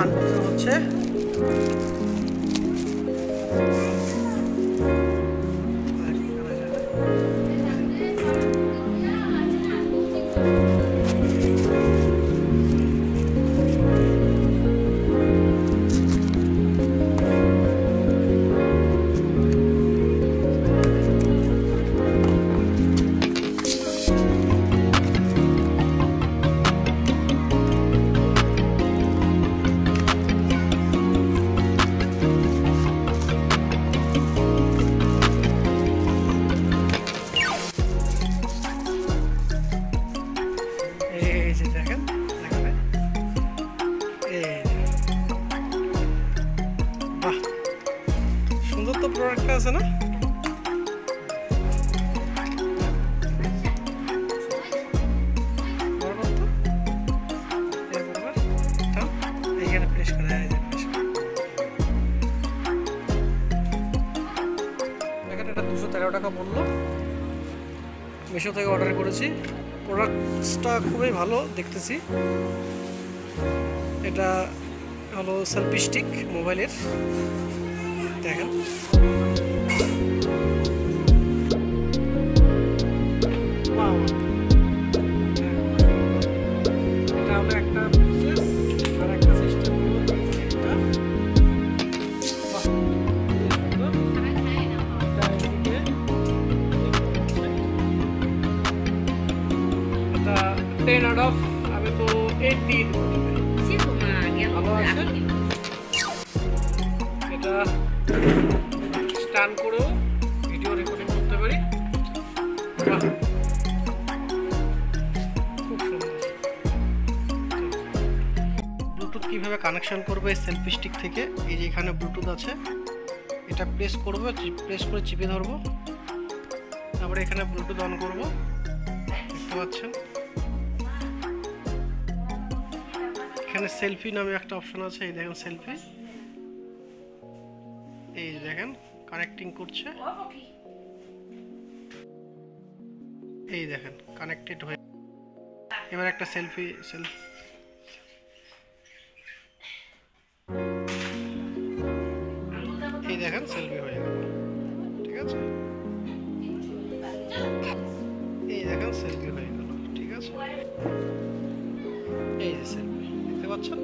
Unboxing হচ্ছে। সুন্দর তো প্রোডাক্টটা আছে না? এইখানে প্রেস করা যায়। এটা 213 টাকা পড়লো। মিশো থেকে অর্ডার করেছি। প্রোডাক্টসটা খুবই ভালো দেখতেছি। এটা হলো সেলফি স্টিক মোবাইলের, দেখেন। এটা হলো একটা প্রসেস আর একটা সিস্টেম হলো এটা। এটা 10 আউট অফ, আমি তো 8 দিয়ে দেবো। ভালো আছে। এটা স্টান করেও ভিডিও রেকর্ডিং করতে পারি। খুব সুন্দর। ব্লুটুথ কিভাবে কানেকশন করবে এই সেলফি স্টিক থেকে? এই যে এখানে ব্লুটুথ আছে, এটা প্রেস করব, প্রেস করে চিপে ধরবো, তারপরে এখানে ব্লুটুথ অন করব, দেখতে পাচ্ছেন। এখানে সেলফি নামে একটা অপশন আছে, এই দেখেন সেলফি, এই দেখেন কানেক্টিং করছে, এই দেখেন কানেক্টেড হয়ে। এবার একটা সেলফি এই দেখেন সেলফি হয়ে গেল, ঠিক আছে। এই দেখেন সেলফি হয়ে গেল, ঠিক আছে। এই যে সেলফি দেখতে পাচ্ছেন।